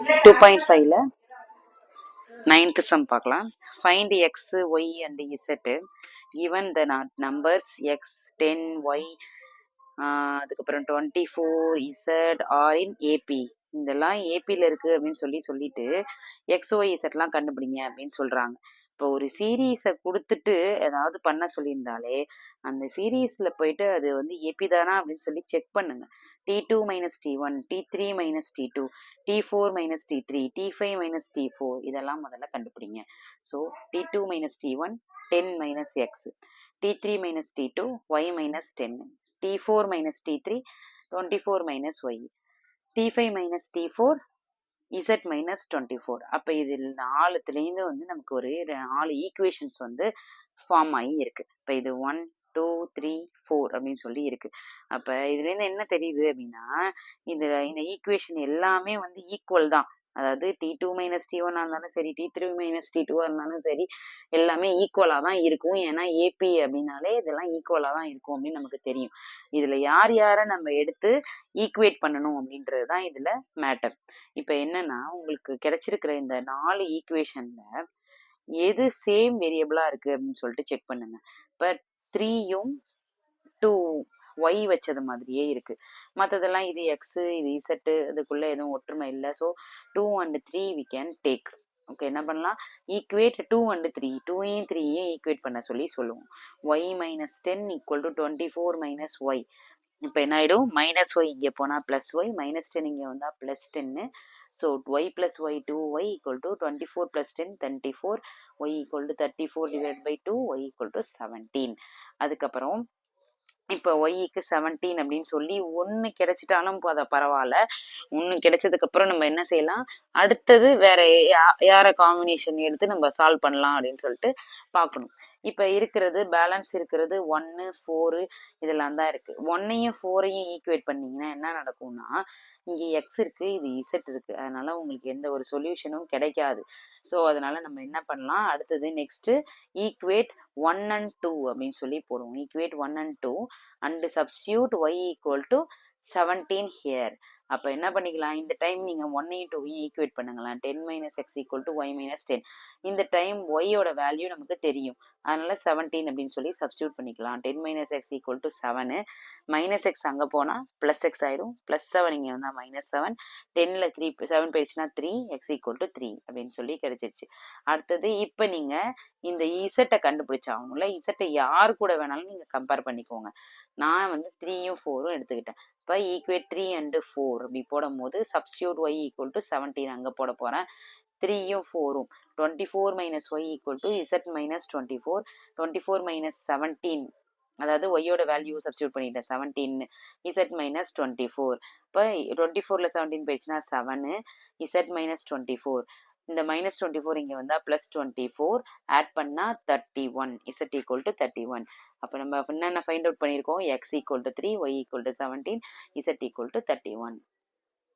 2.5ல 9th sum பார்க்கலாம். Find x, y and z given the numbers x, 10, y அதுக்கப்புறம் 24 z are in AP. இதெல்லாம் ஏபியில் இருக்குது அப்படின்னு சொல்லிட்டு XY Z கண்டுபிடிங்க அப்படின்னு சொல்கிறாங்க. இப்போ ஒரு சீரீஸை கொடுத்துட்டு ஏதாவது பண்ண சொல்லியிருந்தாலே அந்த சீரீஸில் போயிட்டு அது வந்து ஏபி தானா அப்படின்னு சொல்லி செக் பண்ணுங்க. T2 minus T1, T3 minus T2, T4 minus T3, T5 minus T4 இதெல்லாம் முதல்ல கண்டுபிடிங்க. So T2 minus T1, 10 minus x, T3 minus T2, y minus 10, T4 minus T3, 24 minus y, T5 minus T4, z minus 24. அப்போ இதில் நாலுத்துலேருந்து வந்து நமக்கு ஒரு 4 equations வந்து form ஆகி இருக்கு. இப்போ இது 1, 2, 3, 4 அப்படின்னு சொல்லி இருக்கு. அப்போ இதுலேருந்து என்ன தெரியுது அப்படின்னா இந்த ஈக்குவேஷன் எல்லாமே வந்து ஈக்குவல் தான். அதாவது T2 மைனஸ் T1 இருந்தாலும் சரி, T3 மைனஸ் T2 இருந்தாலும் சரி, எல்லாமே ஈக்குவலாக தான் இருக்கும். ஏன்னா ஏபி அப்படின்னாலே இதெல்லாம் ஈக்குவலாக தான் இருக்கும் அப்படின்னு நமக்கு தெரியும். இதில் யார் யாரை நம்ம எடுத்து ஈக்குவேட் பண்ணணும் அப்படின்றது தான் இதில் மேட்டர். இப்போ என்னன்னா உங்களுக்கு கிடைச்சிருக்கிற இந்த 4 ஈக்குவேஷனில் எது சேம் வேரியபிளாக இருக்குது அப்படின்னு சொல்லிட்டு செக் பண்ணுங்க. இப்போ 3யும் 2 ஒய் வச்சது மாதிரியே இருக்கு. மற்றதெல்லாம் இது எக்ஸ், இது இசட்டு, இதுக்குள்ள எதுவும் ஒற்றுமை இல்லை. So 2 and 3 we can take. Okay, என்ன பண்ணலாம்? ஈக்குவேட் 2 and 3, 2யும் 3யும் ஈக்குவேட் பண்ண சொல்லுவோம். y minus 10 equal to 24 minus y. இப்போ என்ன ஆயிடும்? மைனஸ் ஒய் இங்கே போனால் ப்ளஸ் ஒய், மைனஸ் 10 இங்கே வந்தால் plus 10. So y plus y 2y equal to 24 plus 10 34, y equal to 34 divide by 2, y equal to 17. அதுக்கப்புறம் இப்போ ஒய்க்கு 17 அப்படின்னு சொல்லி 1 கிடைச்சிட்டாலும் பரவாயில்ல. 1 கிடைச்சதுக்கு அப்புறம் நம்ம என்ன செய்யலாம்? அடுத்தது வேற யாரை காம்பினேஷன் எடுத்து நம்ம சால்வ் பண்ணலாம் அப்படின்னு சொல்லிட்டு பார்க்கணும். இப்போ இருக்கிறது பேலன்ஸ் இருக்கிறது 1, 4 இதெல்லாம் தான் இருக்கு. 1யும் 4யும் ஈக்குவேட் பண்ணீங்கன்னா என்ன நடக்கும்னா இங்கே எக்ஸ் இருக்கு, இது இசட் இருக்கு. அதனால உங்களுக்கு எந்த ஒரு சொல்யூஷனும் கிடைக்காது. ஸோ அதனால நம்ம என்ன பண்ணலாம்? அடுத்தது நெக்ஸ்ட் ஈக்குவேட் 1 and 2 அப்படின்னு சொல்லி போடுவோம். Equate 1 and 2 and substitute y equal to 17 here. அப்போ என்ன பண்ணிக்கலாம்? இந்த டைம் நீங்கள் 1யும் 2யும் ஈக்குவேட் பண்ணுங்களேன். 10 minus x equal to y minus 10. இந்த டைம் ஒய்யோட வேல்யூ நமக்கு தெரியும். அதனால 17 அப்படின்னு சொல்லி சப்ஸ்டியூட் பண்ணிக்கலாம். 10 minus x equal to 7. Minus X அங்கே போனால் ப்ளஸ் எக்ஸ் ஆயிடும். ப்ளஸ் 7 இங்கே வந்தால் மைனஸ் 7. 10ல் 3 7 போயிடுச்சுன்னா 3, எக்ஸ் ஈக்குவல் டு 3 அப்படின்னு சொல்லி கிடைச்சிச்சு. அடுத்தது இப்போ நீங்கள் இந்த இசட்டை கண்டுபிடிச்சாகணும்ல. இசட்டை யார் கூட வேணாலும் நீங்கள் கம்பேர் பண்ணிக்கோங்க. நான் வந்து 3யும் 4ம் எடுத்துக்கிட்டேன். இப்போ ஈக்குவேட் 3 and 4 அப்படி போடும்போது சப்ஸ்டியூட் y ஈக்குவல் டு 17 அங்கே போட போகிறேன். 3யும் 4ம் 24 minus y equal to z minus 24, 24 minus 17, அதாவது ஒய்யோட வேல்யூ சப்ஸ்டியூட் பண்ணிட்டேன் 17, இசட் மைனஸ் 24. இப்போ 24ல் 17 போயிடுச்சுன்னா 7, இசட் மைனஸ் 24. இந்த மைனஸ் 24 இங்கே வந்தால் ப்ளஸ் 24 ஆட் பண்ணால் 31, இசட் ஈக்குவல் டு 31. அப்போ நம்ம என்னென்ன ஃபைண்ட் அவுட் பண்ணியிருக்கோம்? X equal to 3, y equal to 17, z equal to 31.